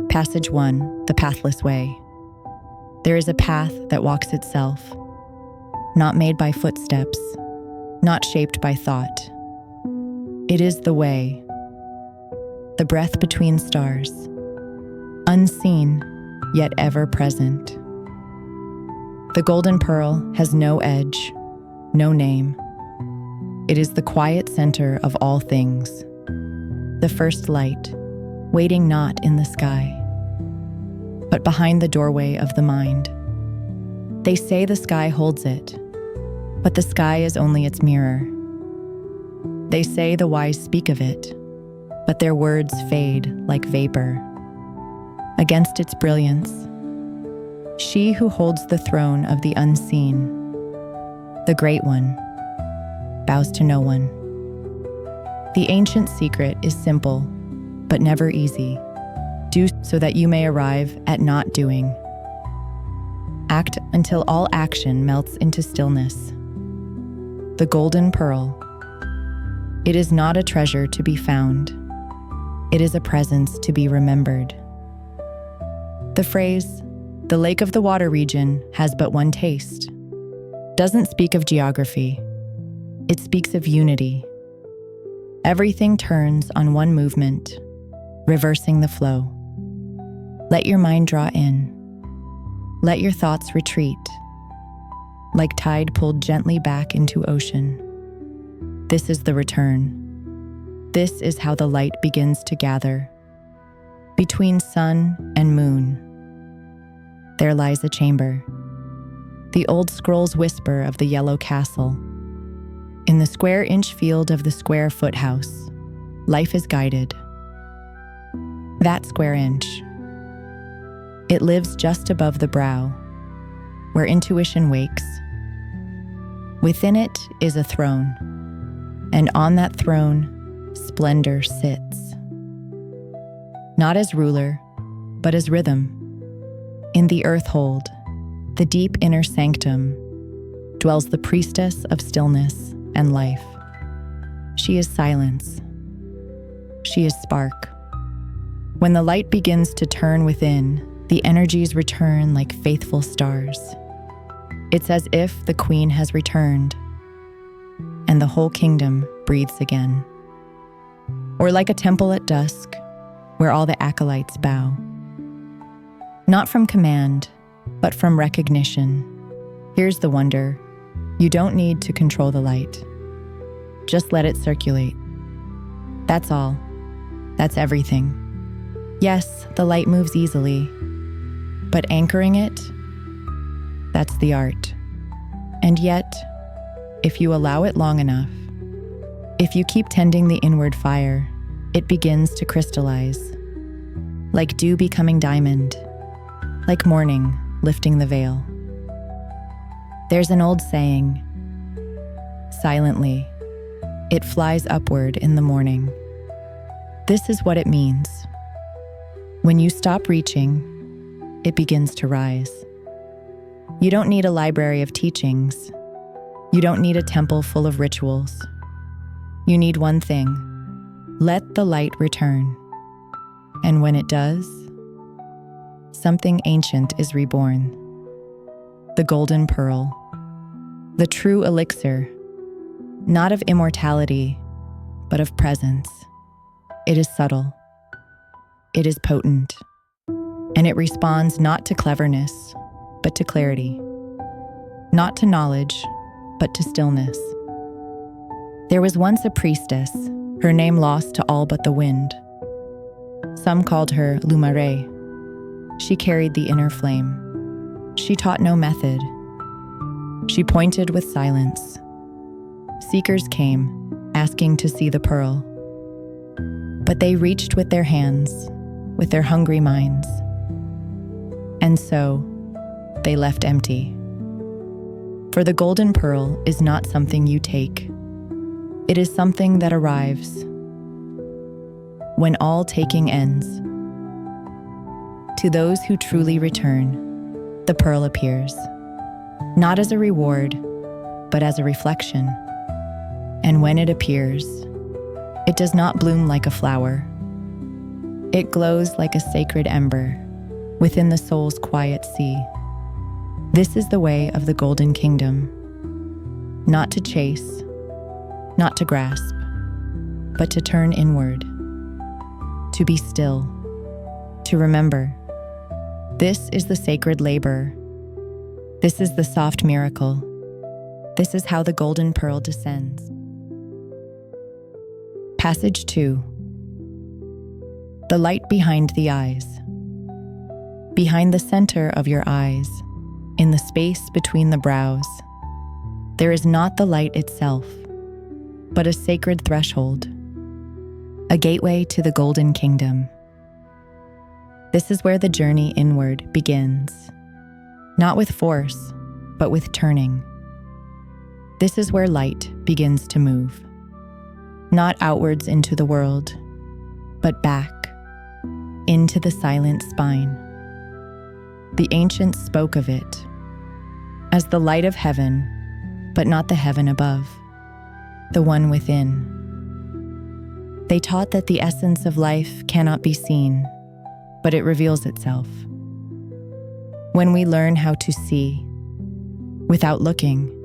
Passage 1, the pathless way. There is a path that walks itself, not made by footsteps, not shaped by thought. It is the way, the breath between stars, unseen yet ever present. The golden pearl has no edge, no name. It is the quiet center of all things, the first light, waiting not in the sky, but behind the doorway of the mind. They say the sky holds it, but the sky is only its mirror. They say the wise speak of it, but their words fade like vapor. Against its brilliance, she who holds the throne of the unseen, the Great One, bows to no one. The ancient secret is simple, but never easy. Do so that you may arrive at not doing. Act until all action melts into stillness. The golden pearl. It is not a treasure to be found. It is a presence to be remembered. The phrase, "the lake of the water region has but one taste," doesn't speak of geography. It speaks of unity. Everything turns on one movement, reversing the flow. Let your mind draw in. Let your thoughts retreat, like tide pulled gently back into ocean. This is the return. This is how the light begins to gather. Between sun and moon, there lies a chamber. The old scrolls whisper of the yellow castle. In the square-inch field of the square-foot house, life is guided. That square inch. It lives just above the brow, where intuition wakes. Within it is a throne, and on that throne, splendor sits. Not as ruler, but as rhythm. In the earth hold, the deep inner sanctum, dwells the priestess of stillness and life. She is silence. She is spark. When the light begins to turn within, the energies return like faithful stars. It's as if the queen has returned, and the whole kingdom breathes again. Or like a temple at dusk, where all the acolytes bow. Not from command, but from recognition. Here's the wonder. You don't need to control the light. Just let it circulate. That's all. That's everything. Yes, the light moves easily, but anchoring it, that's the art. And yet, if you allow it long enough, if you keep tending the inward fire, it begins to crystallize, like dew becoming diamond, like morning lifting the veil. There's an old saying, silently, it flies upward in the morning. This is what it means. When you stop reaching, it begins to rise. You don't need a library of teachings. You don't need a temple full of rituals. You need one thing. Let the light return. And when it does, something ancient is reborn. The golden pearl. The true elixir, not of immortality, but of presence. It is subtle. It is potent. And it responds not to cleverness, but to clarity. Not to knowledge, but to stillness. There was once a priestess, her name lost to all but the wind. Some called her Lumare. She carried the inner flame. She taught no method. She pointed with silence. Seekers came, asking to see the pearl. But they reached with their hands, with their hungry minds. And so, they left empty. For the golden pearl is not something you take. It is something that arrives. When all taking ends, to those who truly return, the pearl appears, not as a reward, but as a reflection. And when it appears, it does not bloom like a flower. It glows like a sacred ember within the soul's quiet sea. This is the way of the Golden Kingdom. Not to chase, not to grasp, but to turn inward, to be still, to remember. This is the sacred labor. This is the soft miracle. This is how the golden pearl descends. Passage 2. The light behind the eyes. Behind the center of your eyes, in the space between the brows, there is not the light itself, but a sacred threshold, a gateway to the Golden Kingdom. This is where the journey inward begins, not with force, but with turning. This is where light begins to move, not outwards into the world, but back into the silent spine. The ancients spoke of it as the light of heaven, but not the heaven above, the one within. They taught that the essence of life cannot be seen, but it reveals itself. When we learn how to see without looking,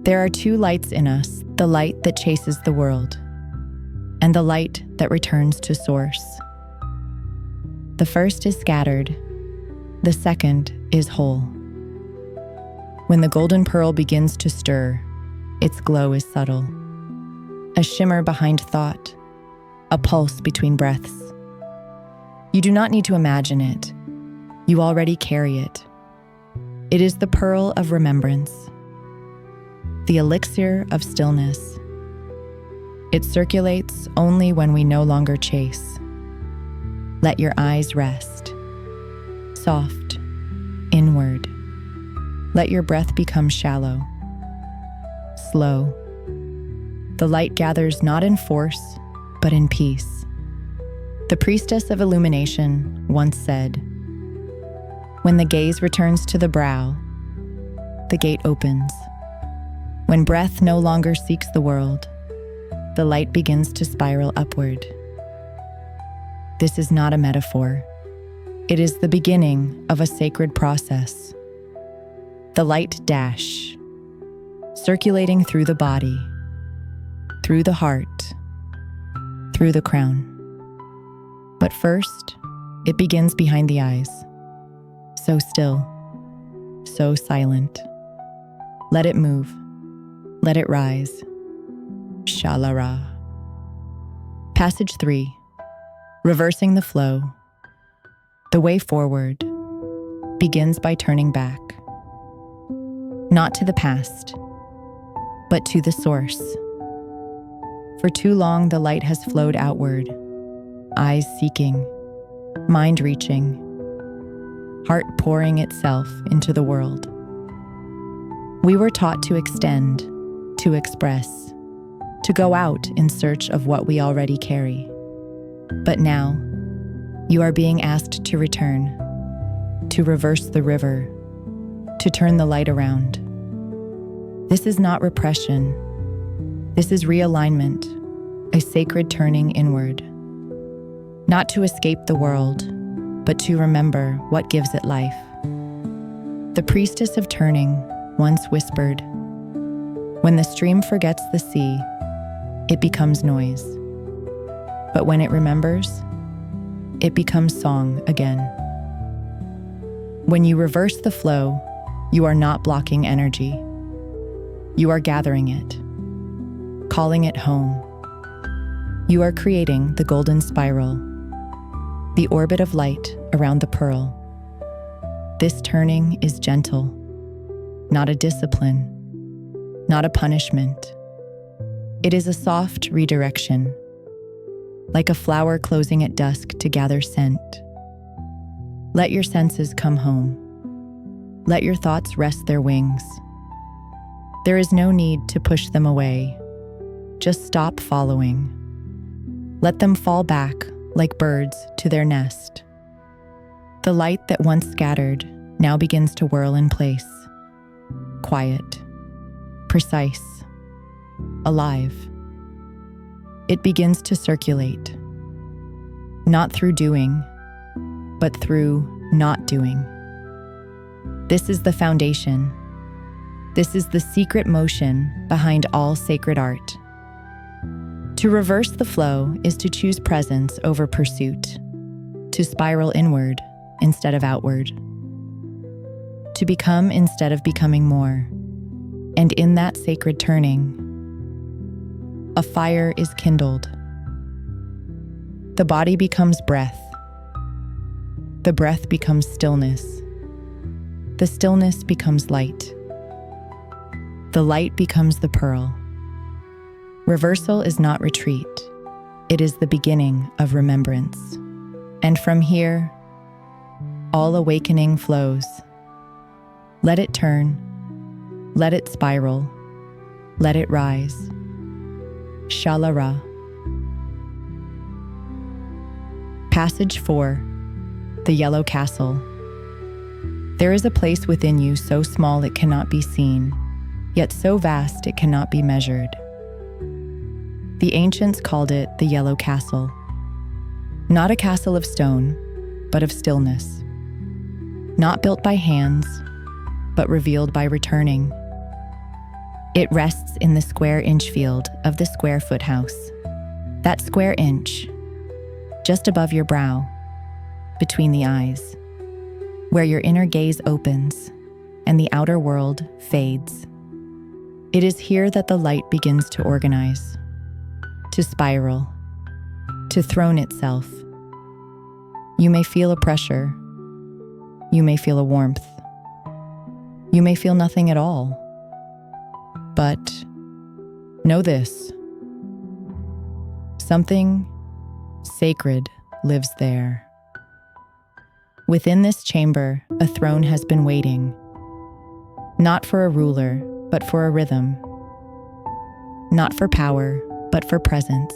there are two lights in us, the light that chases the world and the light that returns to source. The first is scattered, the second is whole. When the golden pearl begins to stir, its glow is subtle, a shimmer behind thought, a pulse between breaths. You do not need to imagine it. You already carry it. It is the pearl of remembrance, the elixir of stillness. It circulates only when we no longer chase. Let your eyes rest, soft, inward. Let your breath become shallow, slow. The light gathers not in force, but in peace. The priestess of illumination once said, "When the gaze returns to the brow, the gate opens. When breath no longer seeks the world, the light begins to spiral upward." This is not a metaphor. It is the beginning of a sacred process. The light dash, circulating through the body, through the heart, through the crown. But first, it begins behind the eyes. So still, so silent. Let it move. Let it rise. Shalara. Passage 3. Reversing the flow. The way forward begins by turning back. Not to the past, but to the source. For too long, the light has flowed outward, eyes seeking, mind reaching, heart pouring itself into the world. We were taught to extend, to express, to go out in search of what we already carry. But now, you are being asked to return, to reverse the river, to turn the light around. This is not repression. This is realignment, a sacred turning inward. Not to escape the world, but to remember what gives it life. The priestess of turning once whispered, "When the stream forgets the sea, it becomes noise. But when it remembers, it becomes song again." When you reverse the flow, you are not blocking energy. You are gathering it, calling it home. You are creating the golden spiral, the orbit of light around the pearl. This turning is gentle, not a discipline, not a punishment. It is a soft redirection, like a flower closing at dusk to gather scent. Let your senses come home. Let your thoughts rest their wings. There is no need to push them away. Just stop following. Let them fall back like birds to their nest. The light that once scattered now begins to whirl in place. Quiet, precise, alive. It begins to circulate. not through doing, but through not doing. This is the foundation. This is the secret motion behind all sacred art. To reverse the flow is to choose presence over pursuit, to spiral inward instead of outward, to become instead of becoming more. And in that sacred turning, a fire is kindled. The body becomes breath. The breath becomes stillness. The stillness becomes light. The light becomes the pearl. Reversal is not retreat. It is the beginning of remembrance. And from here, all awakening flows. Let it turn. Let it spiral. Let it rise. Shalara. Passage 4. The Yellow Castle. There is a place within you so small it cannot be seen, yet so vast it cannot be measured. The ancients called it the Yellow Castle. Not a castle of stone, but of stillness. Not built by hands, but revealed by returning. It rests in the square inch field of the square foot house. That square inch, just above your brow, between the eyes, where your inner gaze opens and the outer world fades. It is here that the light begins to organize, to spiral, to throne itself. You may feel a pressure. You may feel a warmth. You may feel nothing at all. But know this: something sacred lives there. Within this chamber, a throne has been waiting, not for a ruler, but for a rhythm, not for power, but for presence.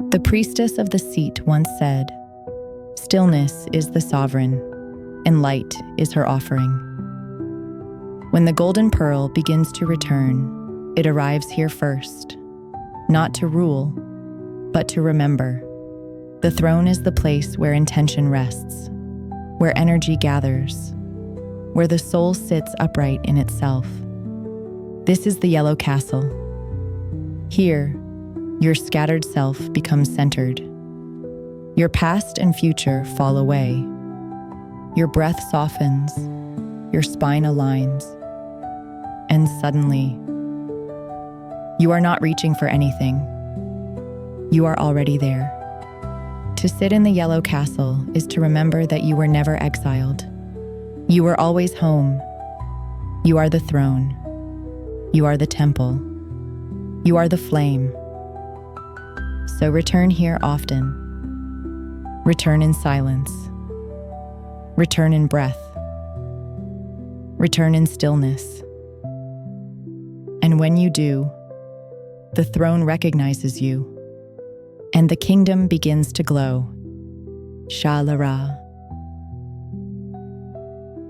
The priestess of the seat once said, "Stillness is the sovereign, and light is her offering." When the golden pearl begins to return, it arrives here first, not to rule, but to remember. The throne is the place where intention rests, where energy gathers, where the soul sits upright in itself. This is the Yellow Castle. Here, your scattered self becomes centered. Your past and future fall away. Your breath softens, your spine aligns, and suddenly, you are not reaching for anything. You are already there. To sit in the Yellow Castle is to remember that you were never exiled. You were always home. You are the throne. You are the temple. You are the flame. So return here often. Return in silence. Return in breath. Return in stillness. And when you do, the throne recognizes you, and the kingdom begins to glow. Shalara.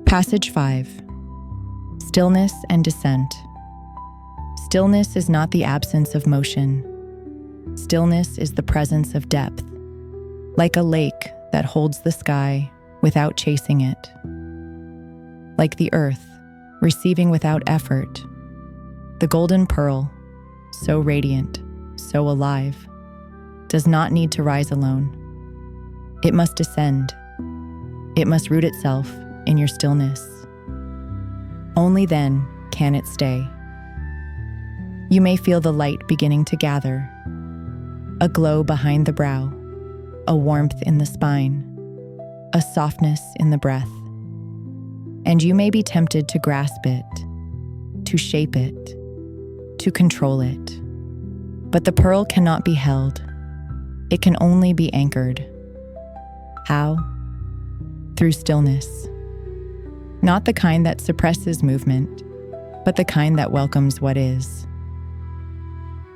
Passage 5. Stillness and descent. Stillness is not the absence of motion. Stillness is the presence of depth, like a lake that holds the sky without chasing it. Like the earth, receiving without effort. The golden pearl, so radiant, so alive, does not need to rise alone. It must descend. It must root itself in your stillness. Only then can it stay. You may feel the light beginning to gather, a glow behind the brow, a warmth in the spine, a softness in the breath. And you may be tempted to grasp it, to shape it, to control it. But the pearl cannot be held. It can only be anchored. How? Through stillness. Not the kind that suppresses movement, but the kind that welcomes what is.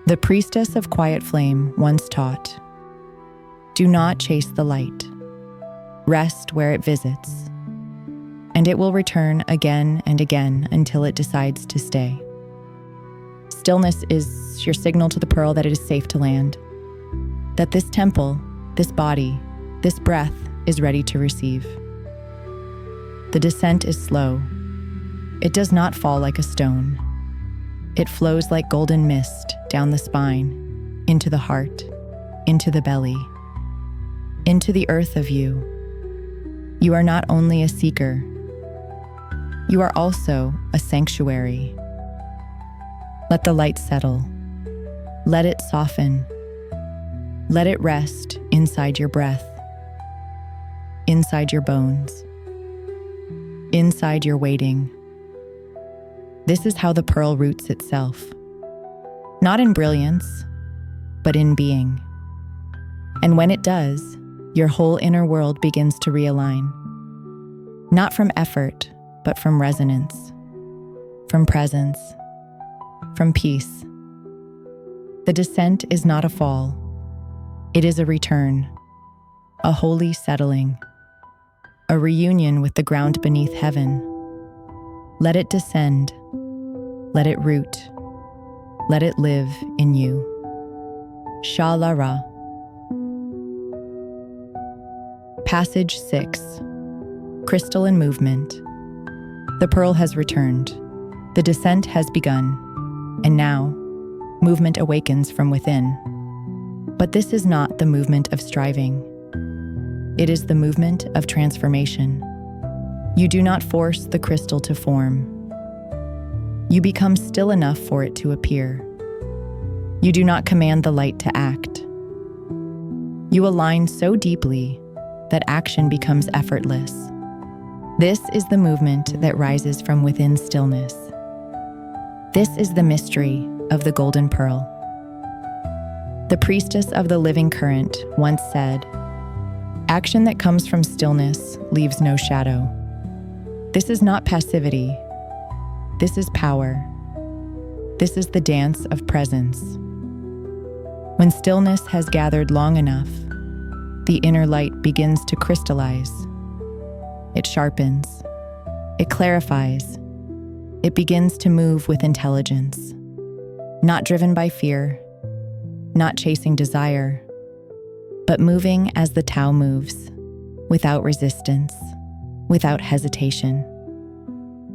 The priestess of quiet flame once taught, "Do not chase the light. Rest where it visits, and it will return again and again until it decides to stay." Stillness is your signal to the pearl that it is safe to land, that this temple, this body, this breath is ready to receive. The descent is slow. It does not fall like a stone. It flows like golden mist down the spine, into the heart, into the belly, into the earth of you. You are not only a seeker, you are also a sanctuary. Let the light settle. Let it soften. Let it rest inside your breath, inside your bones, inside your waiting. This is how the pearl roots itself, not in brilliance, but in being. And when it does, your whole inner world begins to realign, not from effort, but from resonance, from presence, from peace. The descent is not a fall. It is a return, a holy settling, a reunion with the ground beneath heaven. Let it descend. Let it root. Let it live in you. Sha-la-ra. Passage 6. Crystal and movement. The pearl has returned. The descent has begun. And now, movement awakens from within. But this is not the movement of striving. It is the movement of transformation. You do not force the crystal to form. You become still enough for it to appear. You do not command the light to act. You align so deeply that action becomes effortless. This is the movement that rises from within stillness. This is the mystery of the golden pearl. The priestess of the living current once said, "Action that comes from stillness leaves no shadow." This is not passivity. This is power. This is the dance of presence. When stillness has gathered long enough, the inner light begins to crystallize. It sharpens. It clarifies. It begins to move with intelligence, not driven by fear, not chasing desire, but moving as the Tao moves, without resistance, without hesitation.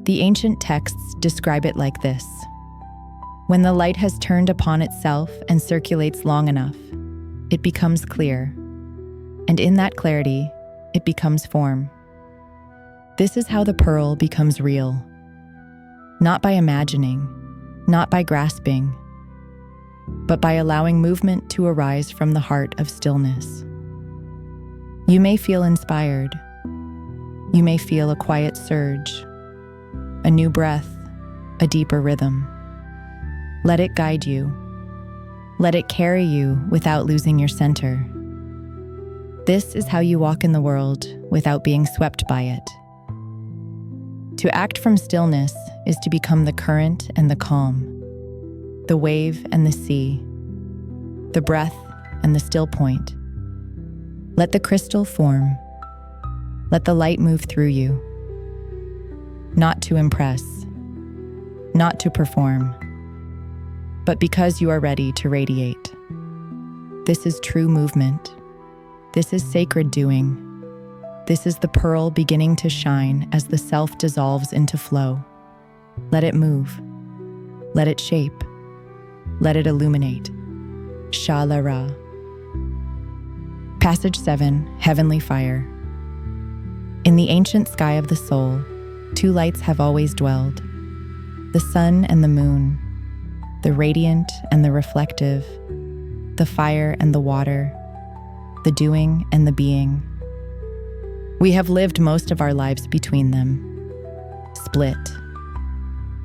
The ancient texts describe it like this: when the light has turned upon itself and circulates long enough, it becomes clear, and in that clarity, it becomes form. This is how the pearl becomes real, not by imagining, not by grasping, but by allowing movement to arise from the heart of stillness. You may feel inspired. You may feel a quiet surge, a new breath, a deeper rhythm. Let it guide you. Let it carry you without losing your center. This is how you walk in the world without being swept by it. To act from stillness is to become the current and the calm, the wave and the sea, the breath and the still point. Let the crystal form. Let the light move through you. Not to impress, not to perform, but because you are ready to radiate. This is true movement. This is sacred doing. This is the pearl beginning to shine as the self dissolves into flow. Let it move. Let it shape. Let it illuminate. Sha-la-ra. Passage 7, Heavenly Fire. In the ancient sky of the soul, two lights have always dwelled: the sun and the moon, the radiant and the reflective, the fire and the water, the doing and the being. We have lived most of our lives between them, split,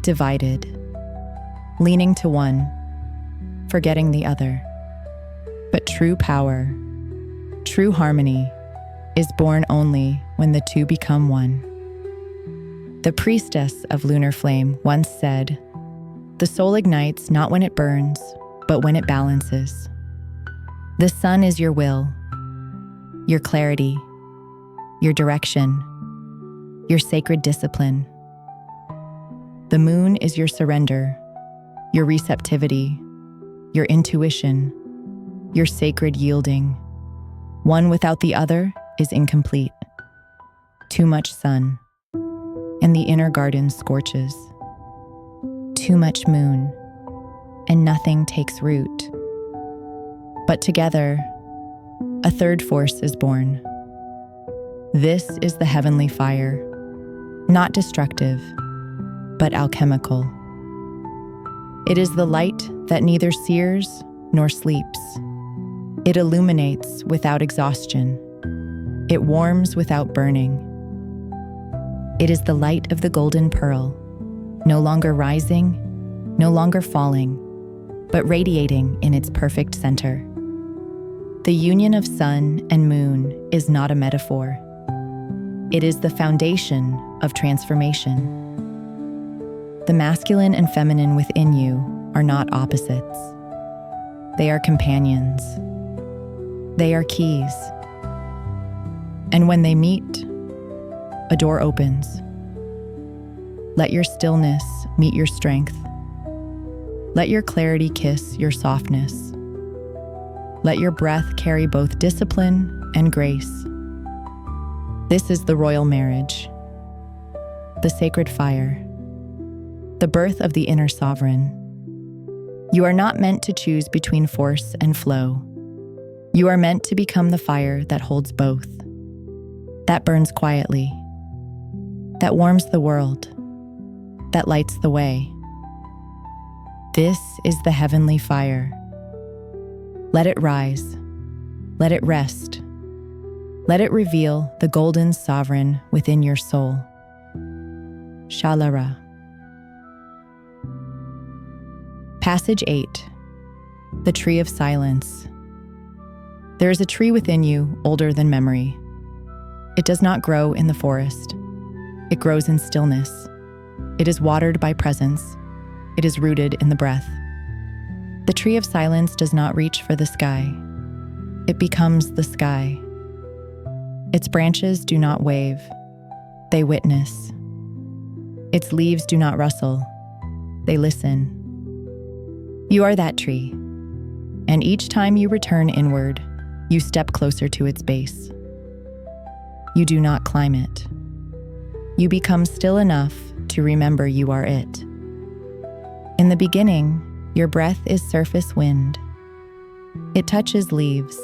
divided, leaning to one, forgetting the other. But true power, true harmony, is born only when the two become one. The priestess of lunar flame once said, "The soul ignites not when it burns, but when it balances." The sun is your will, your clarity, your direction, your sacred discipline. The moon is your surrender, your receptivity, your intuition, your sacred yielding. One without the other is incomplete. Too much sun, and the inner garden scorches. Too much moon, and nothing takes root. But together, a third force is born. This is the heavenly fire, not destructive, but alchemical. It is the light that neither sears nor sleeps. It illuminates without exhaustion. It warms without burning. It is the light of the golden pearl, no longer rising, no longer falling, but radiating in its perfect center. The union of sun and moon is not a metaphor. It is the foundation of transformation. The masculine and feminine within you are not opposites. They are companions. They are keys. And when they meet, a door opens. Let your stillness meet your strength. Let your clarity kiss your softness. Let your breath carry both discipline and grace. This is the royal marriage, the sacred fire, the birth of the inner sovereign. You are not meant to choose between force and flow. You are meant to become the fire that holds both, that burns quietly, that warms the world, that lights the way. This is the heavenly fire. Let it rise. Let it rest. Let it reveal the golden sovereign within your soul. Shalara. Passage 8. The Tree of Silence. There is a tree within you older than memory. It does not grow in the forest. It grows in stillness. It is watered by presence. It is rooted in the breath. The tree of silence does not reach for the sky. It becomes the sky. Its branches do not wave. They witness. Its leaves do not rustle. They listen. You are that tree, and each time you return inward, you step closer to its base. You do not climb it. You become still enough to remember you are it. In the beginning, your breath is surface wind. It touches leaves,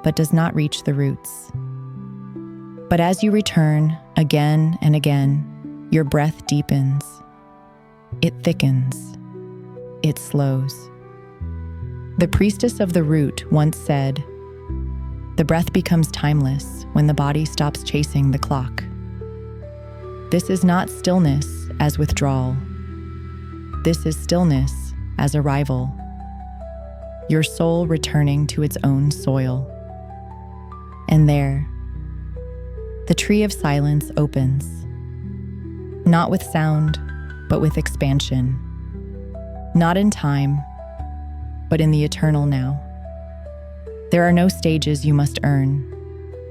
but does not reach the roots. But as you return again and again, your breath deepens. It thickens. It slows. The priestess of the root once said, "The breath becomes timeless when the body stops chasing the clock." This is not stillness as withdrawal. This is stillness as arrival. Your soul returning to its own soil. And there, the tree of silence opens, not with sound, but with expansion. Not in time, but in the eternal now. There are no stages you must earn,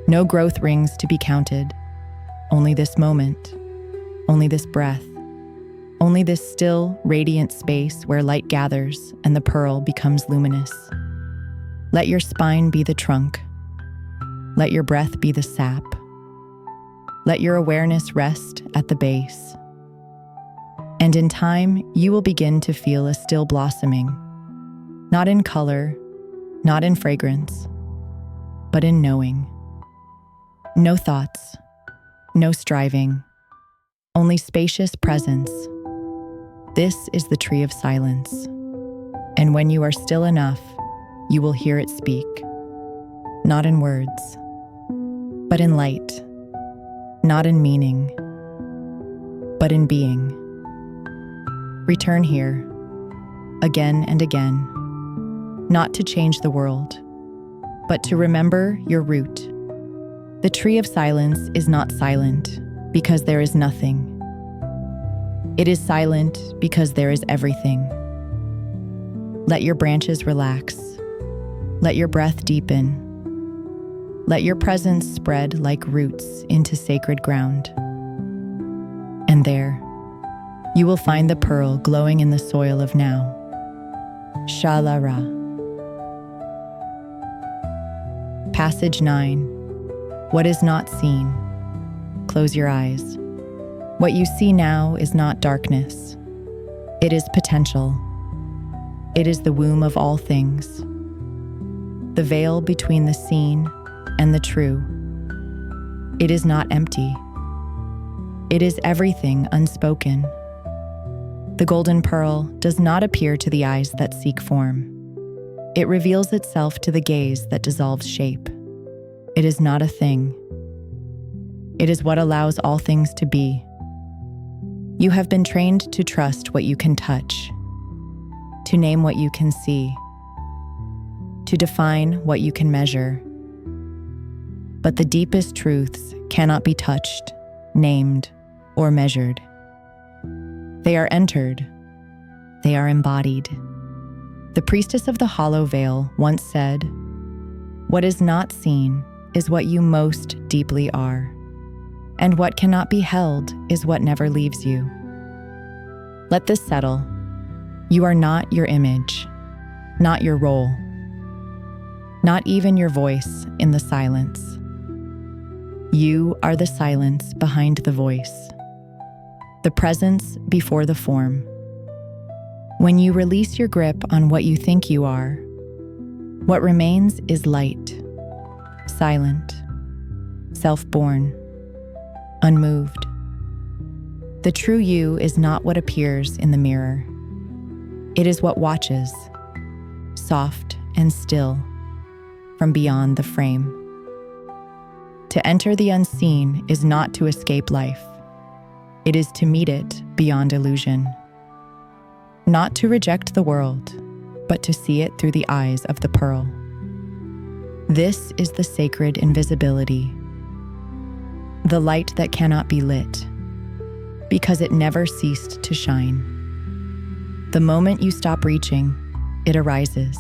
no growth rings to be counted, only this moment, only this breath, only this still, radiant space where light gathers and the pearl becomes luminous. Let your spine be the trunk. Let your breath be the sap. Let your awareness rest at the base. And in time, you will begin to feel a still blossoming, not in color, not in fragrance, but in knowing. No thoughts, no striving, only spacious presence. This is the tree of silence. And when you are still enough, you will hear it speak, not in words, but in light, not in meaning, but in being. Return here, again and again, not to change the world, but to remember your root. The tree of silence is not silent because there is nothing. It is silent because there is everything. Let your branches relax. Let your breath deepen. Let your presence spread like roots into sacred ground. And there, you will find the pearl glowing in the soil of now. Shalara. Passage 9. What is not seen? Close your eyes. What you see now is not darkness. It is potential. It is the womb of all things. The veil between the seen and the true. It is not empty. It is everything unspoken. The golden pearl does not appear to the eyes that seek form. It reveals itself to the gaze that dissolves shape. It is not a thing. It is what allows all things to be. You have been trained to trust what you can touch, to name what you can see, to define what you can measure. But the deepest truths cannot be touched, named, or measured. They are entered. They are embodied. The priestess of the hollow veil once said, "What is not seen is what you most deeply are, and what cannot be held is what never leaves you." Let this settle. You are not your image, not your role, not even your voice in the silence. You are the silence behind the voice, the presence before the form. When you release your grip on what you think you are, what remains is light, silent, self-born, unmoved. The true you is not what appears in the mirror. It is what watches, soft and still, from beyond the frame. To enter the unseen is not to escape life. It is to meet it beyond illusion. Not to reject the world, but to see it through the eyes of the pearl. This is the sacred invisibility, the light that cannot be lit, because it never ceased to shine. The moment you stop reaching, it arises.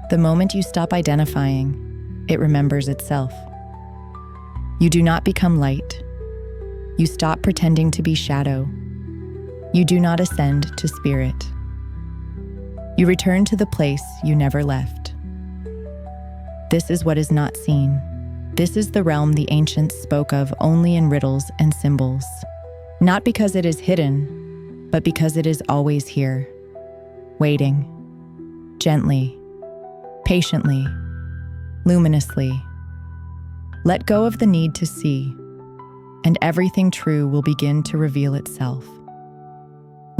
The moment you stop identifying, it remembers itself. You do not become light. You stop pretending to be shadow. You do not ascend to spirit. You return to the place you never left. This is what is not seen. This is the realm the ancients spoke of only in riddles and symbols. Not because it is hidden, but because it is always here, waiting, gently, patiently, luminously. Let go of the need to see, and everything true will begin to reveal itself.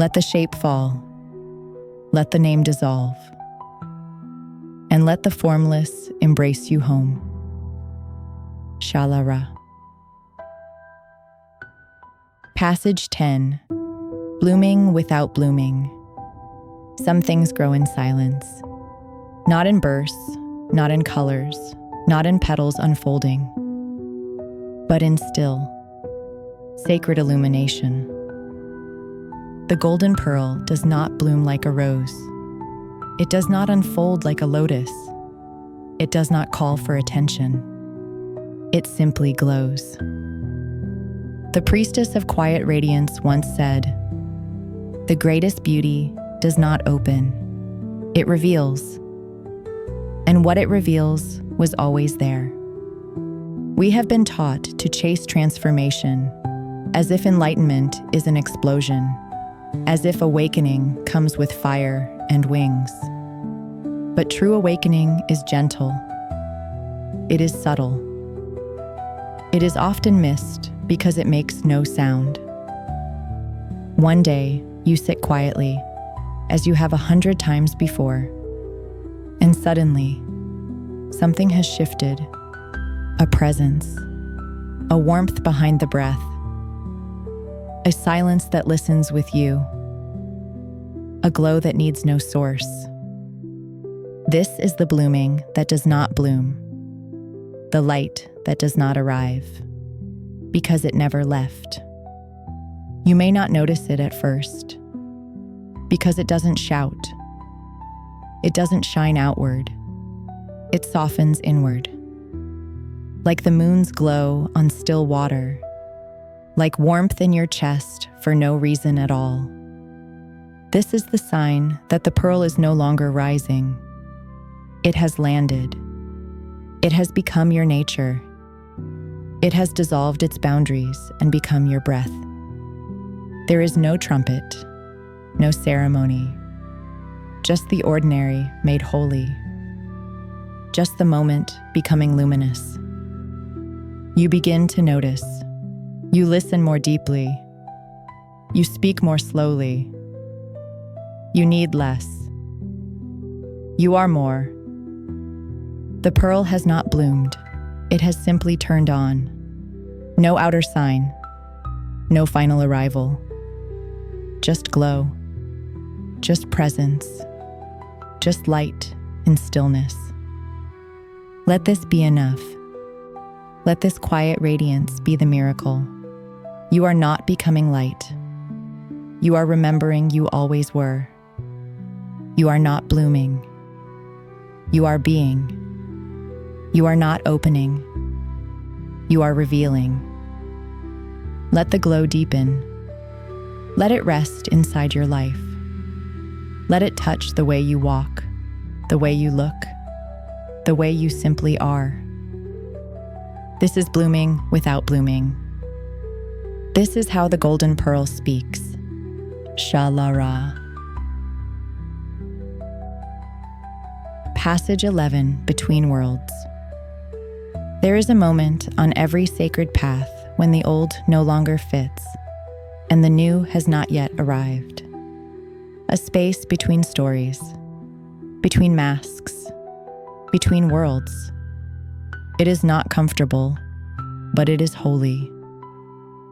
Let the shape fall, let the name dissolve, and let the formless embrace you home. Shalara. Passage 10. Blooming without blooming. Some things grow in silence, not in bursts, not in colors, not in petals unfolding, but in still, sacred illumination. The golden pearl does not bloom like a rose. It does not unfold like a lotus. It does not call for attention. It simply glows. The priestess of quiet radiance once said, "The greatest beauty does not open. It reveals." And what it reveals was always there. We have been taught to chase transformation, as if enlightenment is an explosion, as if awakening comes with fire and wings. But true awakening is gentle. It is subtle. It is often missed because it makes no sound. One day, you sit quietly, as you have 100 times before, and suddenly, something has shifted. A presence, a warmth behind the breath, a silence that listens with you, a glow that needs no source. This is the blooming that does not bloom, the light that does not arrive, because it never left. You may not notice it at first, because it doesn't shout. It doesn't shine outward. It softens inward. Like the moon's glow on still water, like warmth in your chest for no reason at all. This is the sign that the pearl is no longer rising. It has landed. It has become your nature. It has dissolved its boundaries and become your breath. There is no trumpet, no ceremony, just the ordinary made holy, just the moment becoming luminous. You begin to notice. You listen more deeply. You speak more slowly. You need less. You are more. The pearl has not bloomed. It has simply turned on. No outer sign. No final arrival. Just glow. Just presence. Just light and stillness. Let this be enough. Let this quiet radiance be the miracle. You are not becoming light. You are remembering you always were. You are not blooming. You are being. You are not opening. You are revealing. Let the glow deepen. Let it rest inside your life. Let it touch the way you walk, the way you look, the way you simply are. This is blooming without blooming. This is how the golden pearl speaks. Shalara. Passage 11, Between Worlds. There is a moment on every sacred path when the old no longer fits, and the new has not yet arrived. A space between stories, between masks, between worlds. It is not comfortable, but it is holy.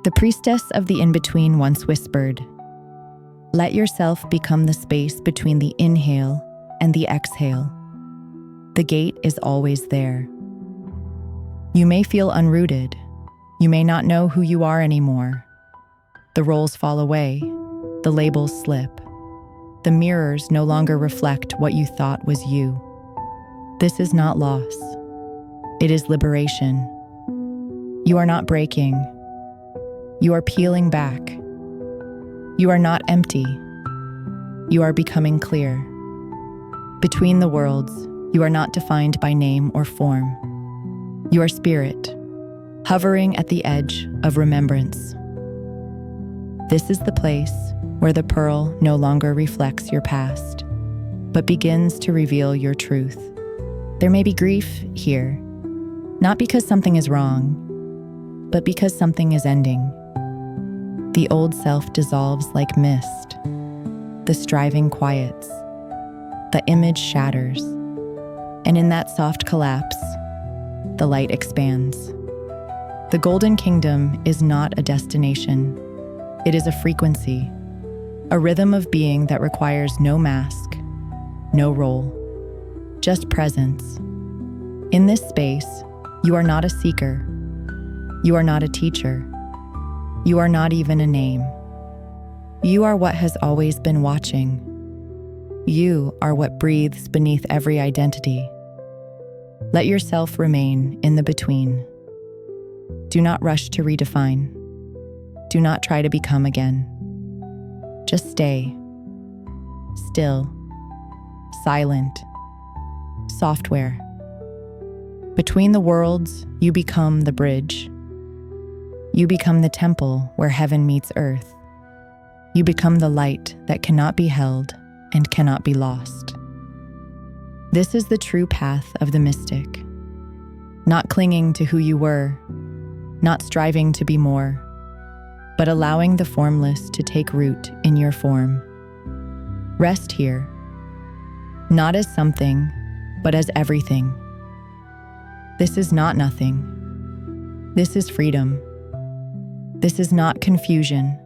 The priestess of the in-between once whispered, "Let yourself become the space between the inhale and the exhale. The gate is always there." You may feel unrooted. You may not know who you are anymore. The roles fall away. The labels slip. The mirrors no longer reflect what you thought was you. This is not loss. It is liberation. You are not breaking. You are peeling back. You are not empty. You are becoming clear. Between the worlds, you are not defined by name or form. You are spirit, hovering at the edge of remembrance. This is the place where the pearl no longer reflects your past, but begins to reveal your truth. There may be grief here, not because something is wrong, but because something is ending. The old self dissolves like mist. The striving quiets. The image shatters. And in that soft collapse, the light expands. The Golden Kingdom is not a destination. It is a frequency, a rhythm of being that requires no mask, no role, just presence. In this space, you are not a seeker. You are not a teacher. You are not even a name. You are what has always been watching. You are what breathes beneath every identity. Let yourself remain in the between. Do not rush to redefine. Do not try to become again. Just stay. Still. Silent. Software. Between the worlds, you become the bridge. You become the temple where heaven meets earth. You become the light that cannot be held and cannot be lost. This is the true path of the mystic. Not clinging to who you were, not striving to be more, but allowing the formless to take root in your form. Rest here, not as something, but as everything. This is not nothing. This is freedom. This is not confusion.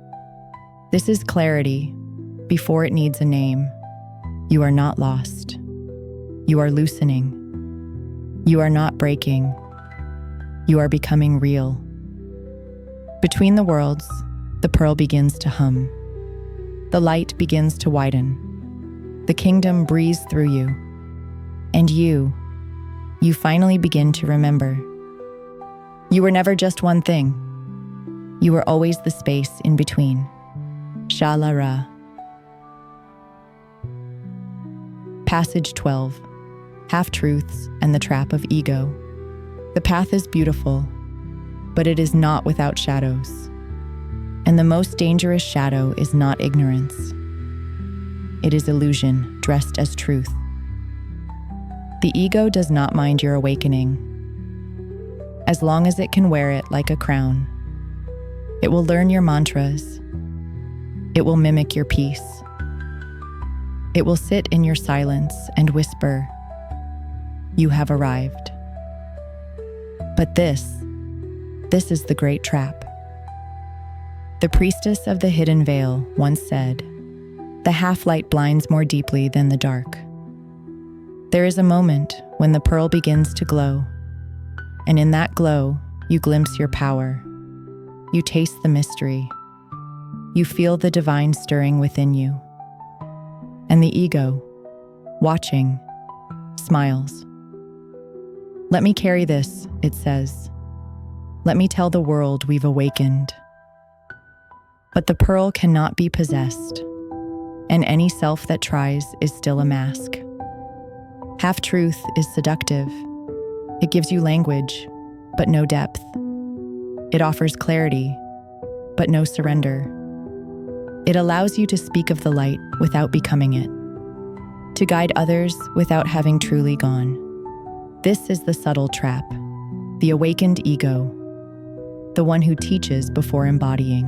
This is clarity before it needs a name. You are not lost. You are loosening. You are not breaking. You are becoming real. Between the worlds, the pearl begins to hum. The light begins to widen. The kingdom breathes through you. And you finally begin to remember. You were never just one thing. You were always the space in between. Shalara. Passage 12. Half-truths and the trap of ego. The path is beautiful, but it is not without shadows. And the most dangerous shadow is not ignorance. It is illusion dressed as truth. The ego does not mind your awakening, as long as it can wear it like a crown. It will learn your mantras. It will mimic your peace. It will sit in your silence and whisper, "You have arrived." But this is the great trap. The priestess of the hidden veil once said, "The half-light blinds more deeply than the dark." There is a moment when the pearl begins to glow, and in that glow, you glimpse your power. You taste the mystery. You feel the divine stirring within you. And the ego, watching, smiles. "Let me carry this," it says. "Let me tell the world we've awakened." But the pearl cannot be possessed, and any self that tries is still a mask. Half-truth is seductive. It gives you language, but no depth. It offers clarity, but no surrender. It allows you to speak of the light without becoming it, to guide others without having truly gone. This is the subtle trap, the awakened ego, the one who teaches before embodying,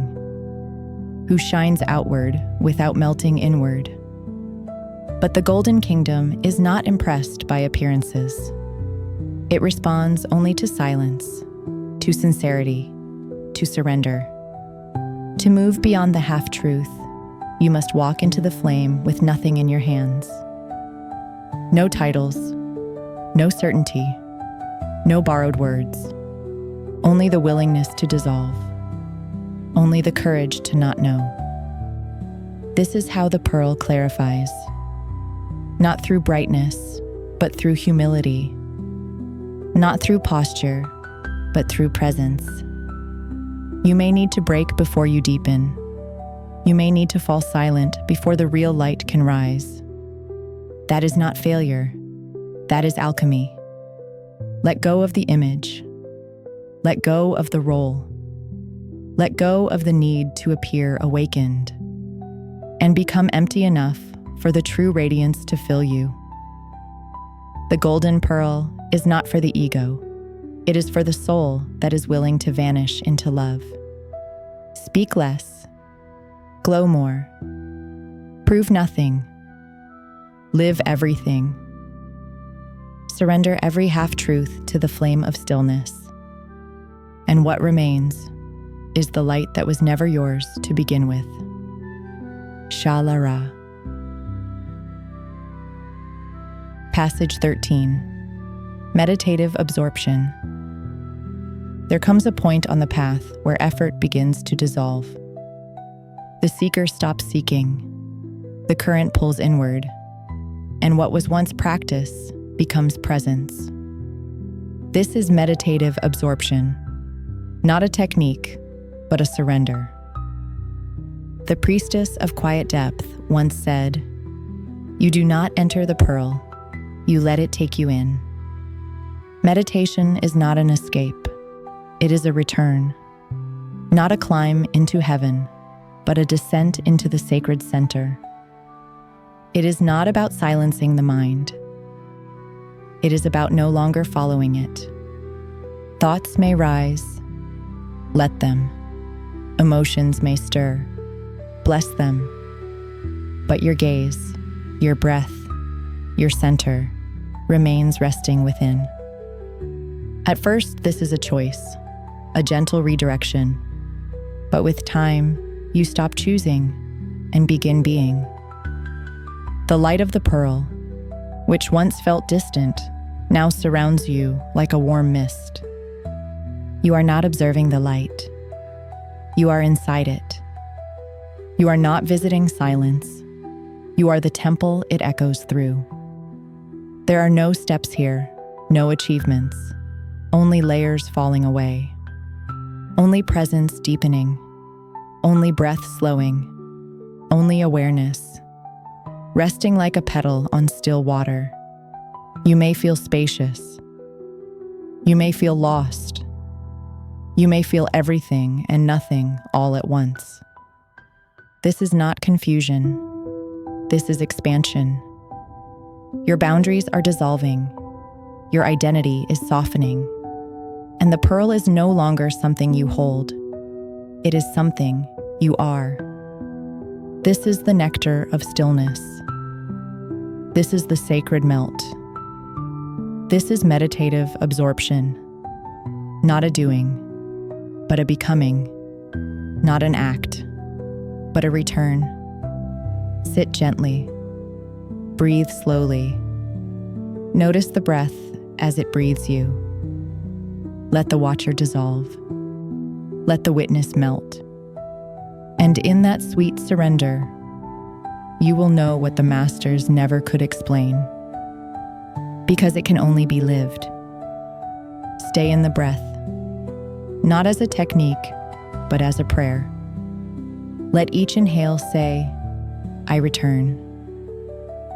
who shines outward without melting inward. But the Golden Kingdom is not impressed by appearances. It responds only to silence, to sincerity, to surrender. To move beyond the half-truth, you must walk into the flame with nothing in your hands. No titles, no certainty, no borrowed words, only the willingness to dissolve, only the courage to not know. This is how the pearl clarifies, not through brightness, but through humility, not through posture, but through presence. You may need to break before you deepen. You may need to fall silent before the real light can rise. That is not failure. That is alchemy. Let go of the image. Let go of the role. Let go of the need to appear awakened, and become empty enough for the true radiance to fill you. The golden pearl is not for the ego. It is for the soul that is willing to vanish into love. Speak less. Glow more. Prove nothing. Live everything. Surrender every half-truth to the flame of stillness. And what remains is the light that was never yours to begin with. Shalara. Passage 13. Meditative absorption. There comes a point on the path where effort begins to dissolve. The seeker stops seeking. The current pulls inward, and what was once practice becomes presence. This is meditative absorption, not a technique, but a surrender. The priestess of quiet depth once said, "You do not enter the pearl, you let it take you in." Meditation is not an escape. It is a return, not a climb into heaven, but a descent into the sacred center. It is not about silencing the mind. It is about no longer following it. Thoughts may rise. Let them. Emotions may stir. Bless them. But your gaze, your breath, your center remains resting within. At first, this is a choice, a gentle redirection. But with time, you stop choosing and begin being. The light of the pearl, which once felt distant, now surrounds you like a warm mist. You are not observing the light. You are inside it. You are not visiting silence. You are the temple it echoes through. There are no steps here, no achievements, only layers falling away, only presence deepening, only breath slowing, only awareness, resting like a petal on still water. You may feel spacious, You may feel lost. You may feel everything and nothing all at once. This is not confusion. This is expansion. Your boundaries are dissolving. Your identity is softening. And the pearl is no longer something you hold. It is something you are. This is the nectar of stillness. This is the sacred melt. This is meditative absorption. Not a doing, but a becoming. Not an act, but a return. Sit gently. Breathe slowly. Notice the breath as it breathes you. Let the watcher dissolve. Let the witness melt. And in that sweet surrender, you will know what the masters never could explain, because it can only be lived. Stay in the breath, not as a technique, but as a prayer. Let each inhale say, I return.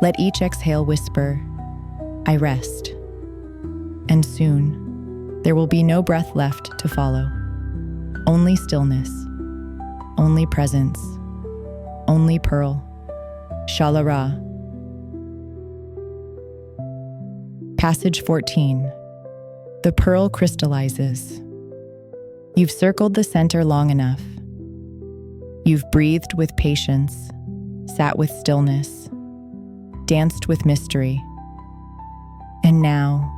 Let each exhale whisper, I rest. And soon, there will be no breath left to follow. Only stillness, only presence, only pearl. Shalara. Passage 14. The pearl crystallizes. You've circled the center long enough. You've breathed with patience, sat with stillness, danced with mystery. And now,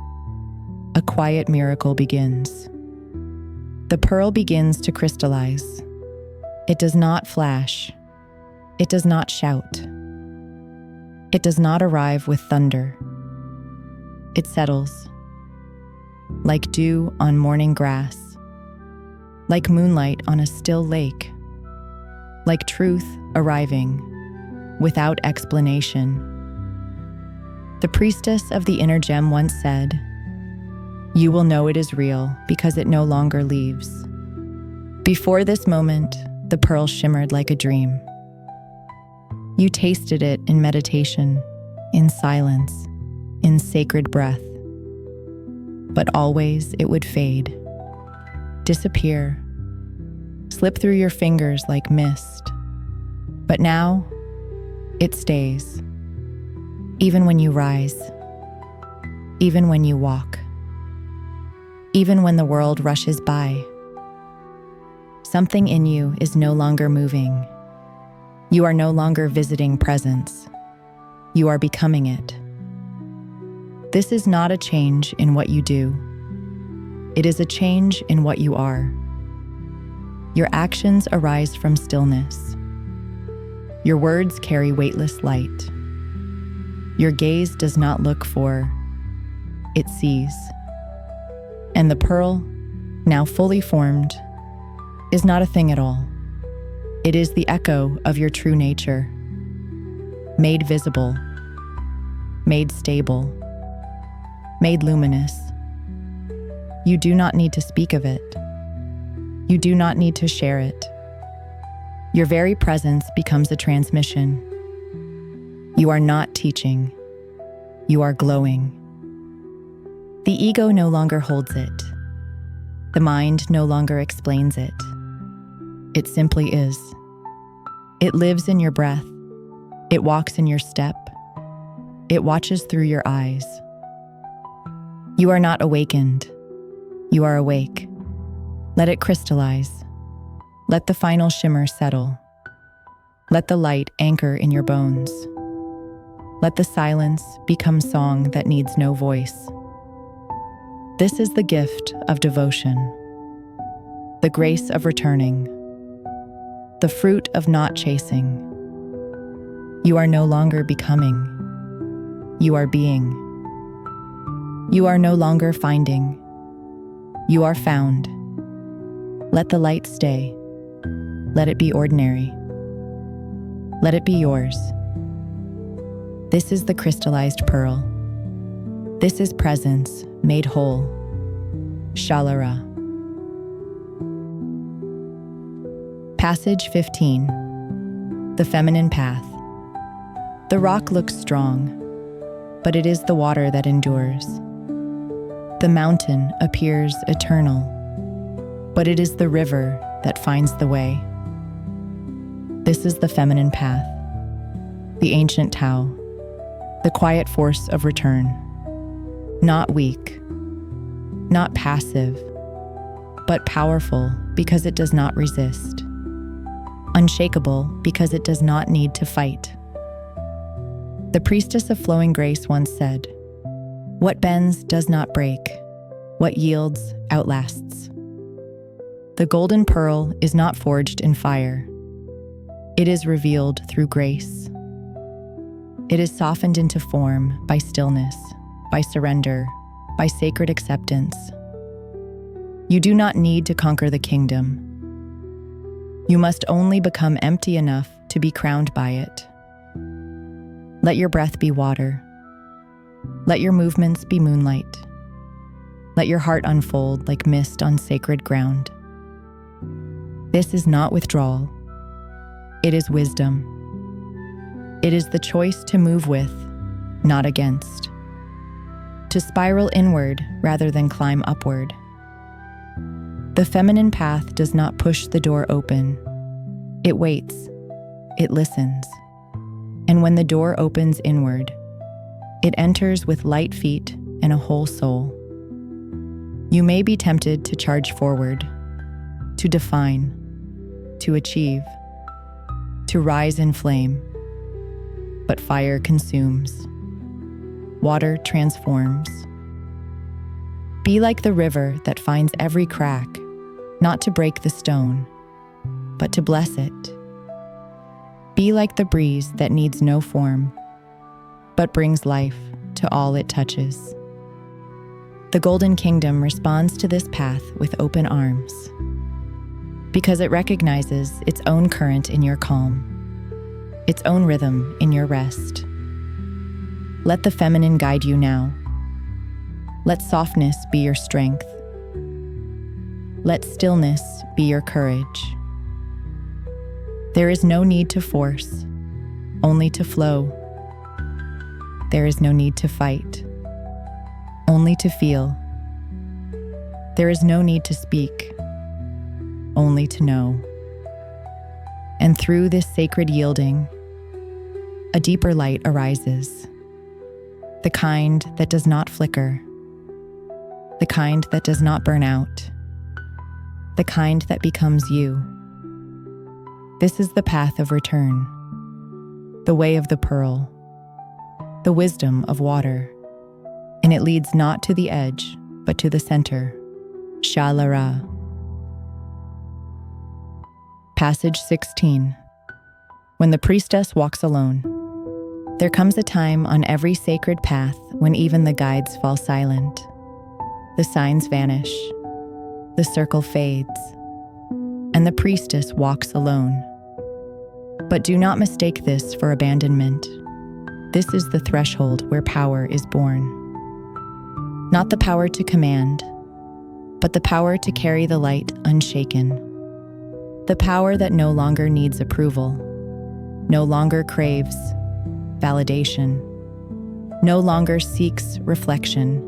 a quiet miracle begins. The pearl begins to crystallize. It does not flash. It does not shout. It does not arrive with thunder. It settles, like dew on morning grass, like moonlight on a still lake, like truth arriving without explanation. The priestess of the inner gem once said, "You will know it is real because it no longer leaves." Before this moment, the pearl shimmered like a dream. You tasted it in meditation, in silence, in sacred breath. But always it would fade, disappear, slip through your fingers like mist. But now, it stays. Even when you rise, even when you walk, even when the world rushes by, something in you is no longer moving. You are no longer visiting presence. You are becoming it. This is not a change in what you do. It is a change in what you are. Your actions arise from stillness. Your words carry weightless light. Your gaze does not look for, it sees. And the pearl, now fully formed, is not a thing at all. It is the echo of your true nature, made visible, made stable, made luminous. You do not need to speak of it. You do not need to share it. Your very presence becomes a transmission. You are not teaching. You are glowing. The ego no longer holds it. The mind no longer explains it. It simply is. It lives in your breath. It walks in your step. It watches through your eyes. You are not awakened. You are awake. Let it crystallize. Let the final shimmer settle. Let the light anchor in your bones. Let the silence become song that needs no voice. This is the gift of devotion, the grace of returning, the fruit of not chasing. You are no longer becoming. You are being. You are no longer finding. You are found. Let the light stay. Let it be ordinary. Let it be yours. This is the crystallized pearl. This is presence made whole. Shalara. Passage 15. The feminine path. The rock looks strong, but it is the water that endures. The mountain appears eternal, but it is the river that finds the way. This is the feminine path, the ancient Tao, the quiet force of return. Not weak, not passive, but powerful because it does not resist. Unshakable because it does not need to fight. The priestess of flowing grace once said, "What bends does not break, what yields outlasts." The golden pearl is not forged in fire. It is revealed through grace. It is softened into form by stillness, by surrender, by sacred acceptance. You do not need to conquer the kingdom. You must only become empty enough to be crowned by it. Let your breath be water. Let your movements be moonlight. Let your heart unfold like mist on sacred ground. This is not withdrawal. It is wisdom. It is the choice to move with, not against. To spiral inward rather than climb upward. The feminine path does not push the door open. It waits. It listens. And when the door opens inward, it enters with light feet and a whole soul. You may be tempted to charge forward, to define, to achieve, to rise in flame. But fire consumes. Water transforms. Be like the river that finds every crack, not to break the stone, but to bless it. Be like the breeze that needs no form, but brings life to all it touches. The Golden Kingdom responds to this path with open arms, because it recognizes its own current in your calm, its own rhythm in your rest. Let the feminine guide you now. Let softness be your strength. Let stillness be your courage. There is no need to force, only to flow. There is no need to fight, only to feel. There is no need to speak, only to know. And through this sacred yielding, a deeper light arises, the kind that does not flicker, the kind that does not burn out, the kind that becomes you. This is the path of return, the way of the pearl, the wisdom of water, and it leads not to the edge, but to the center. Shalara. Passage 16. When the priestess walks alone. There comes a time on every sacred path when even the guides fall silent. The signs vanish, the circle fades, and the priestess walks alone. But do not mistake this for abandonment. This is the threshold where power is born. Not the power to command, but the power to carry the light unshaken. The power that no longer needs approval, no longer craves validation, no longer seeks reflection,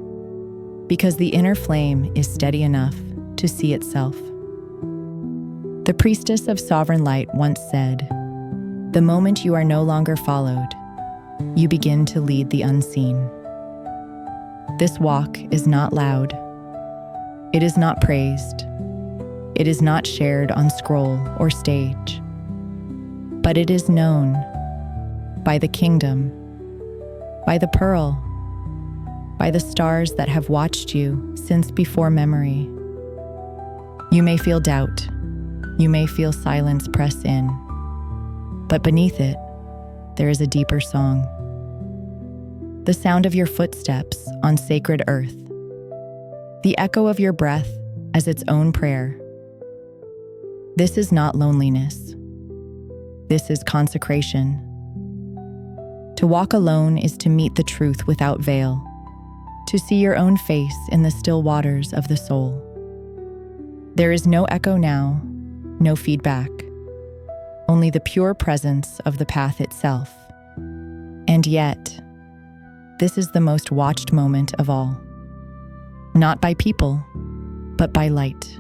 because the inner flame is steady enough to see itself. The priestess of sovereign light once said, "The moment you are no longer followed, you begin to lead the unseen." This walk is not loud. It is not praised. It is not shared on scroll or stage. But it is known by the kingdom, by the pearl, by the stars that have watched you since before memory. You may feel doubt. You may feel silence press in. But beneath it, there is a deeper song. The sound of your footsteps on sacred earth. The echo of your breath as its own prayer. This is not loneliness. This is consecration. To walk alone is to meet the truth without veil, to see your own face in the still waters of the soul. There is no echo now, no feedback, only the pure presence of the path itself. And yet, this is the most watched moment of all. not by people, but by light.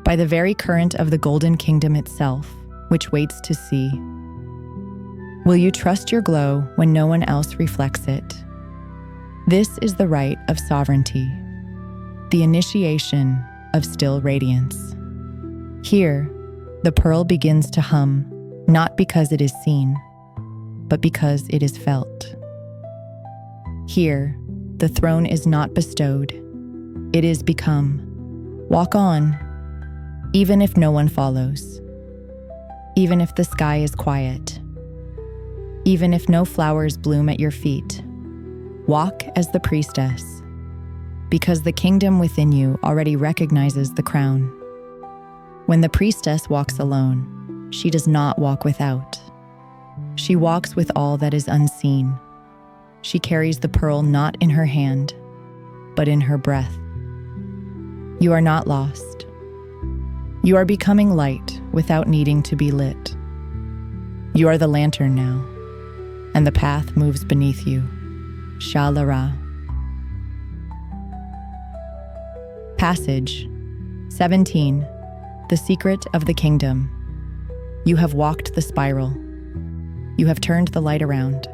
By the very current of the golden kingdom itself, which waits to see. Will you trust your glow when no one else reflects it? This is the rite of sovereignty, the initiation of still radiance. Here, the pearl begins to hum, not because it is seen, but because it is felt. Here, the throne is not bestowed, it is become. Walk on, even if no one follows, even if the sky is quiet, even if no flowers bloom at your feet. Walk as the priestess, because the kingdom within you already recognizes the crown. When the priestess walks alone, she does not walk without. She walks with all that is unseen. She carries the pearl not in her hand, but in her breath. You are not lost. You are becoming light without needing to be lit. You are the lantern now, and the path moves beneath you. Shalara. Passage 17. The secret of the kingdom. You have walked the spiral. You have turned the light around.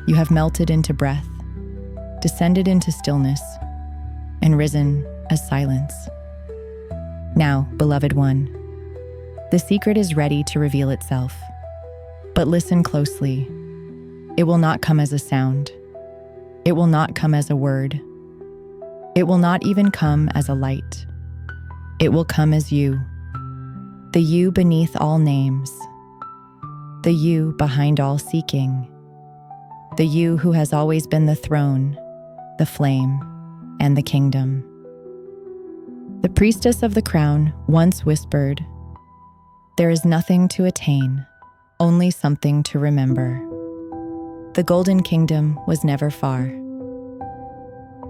You have melted into breath, descended into stillness, and risen as silence. Now, beloved one, the secret is ready to reveal itself. But listen closely. It will not come as a sound. It will not come as a word. It will not even come as a light. It will come as you, the you beneath all names, the you behind all seeking, the you who has always been the throne, the flame, and the kingdom. The priestess of the crown once whispered, "There is nothing to attain, only something to remember." The golden kingdom was never far.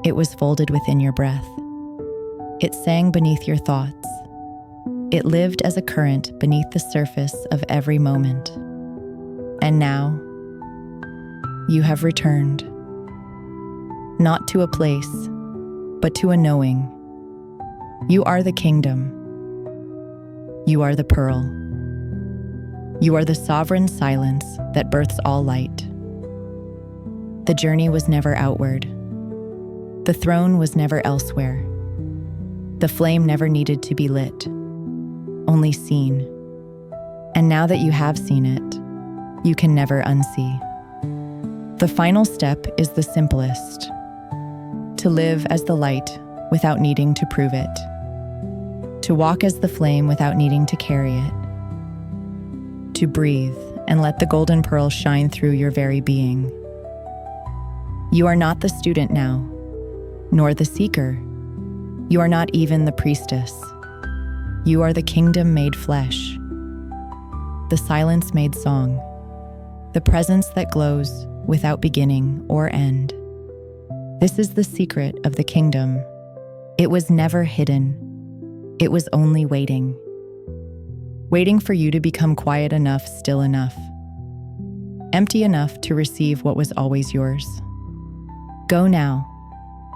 It was folded within your breath. It sang beneath your thoughts. It lived as a current beneath the surface of every moment. And now, you have returned. Not to a place, but to a knowing. You are the kingdom. You are the pearl. You are the sovereign silence that births all light. The journey was never outward. The throne was never elsewhere. The flame never needed to be lit, only seen. And now that you have seen it, you can never unsee. The final step is the simplest: to live as the light without needing to prove it, to walk as the flame without needing to carry it, to breathe and let the golden pearl shine through your very being. You are not the student now, nor the seeker. You are not even the priestess. You are the kingdom made flesh, the silence made song, the presence that glows without beginning or end. This is the secret of the kingdom. It was never hidden. It was only waiting. Waiting for you to become quiet enough, still enough, empty enough to receive what was always yours. Go now,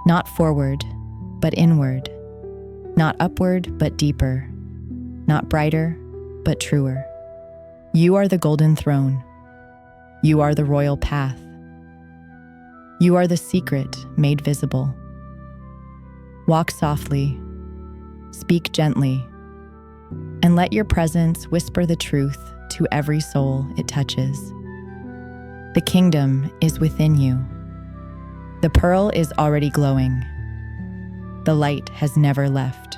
not forward, but inward, not upward, but deeper, not brighter, but truer. You are the golden throne. You are the royal path. You are the secret made visible. Walk softly, speak gently, and let your presence whisper the truth to every soul it touches. The kingdom is within you. The pearl is already glowing. The light has never left.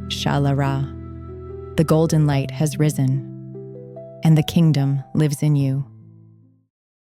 Shalara, the golden light has risen, and the kingdom lives in you.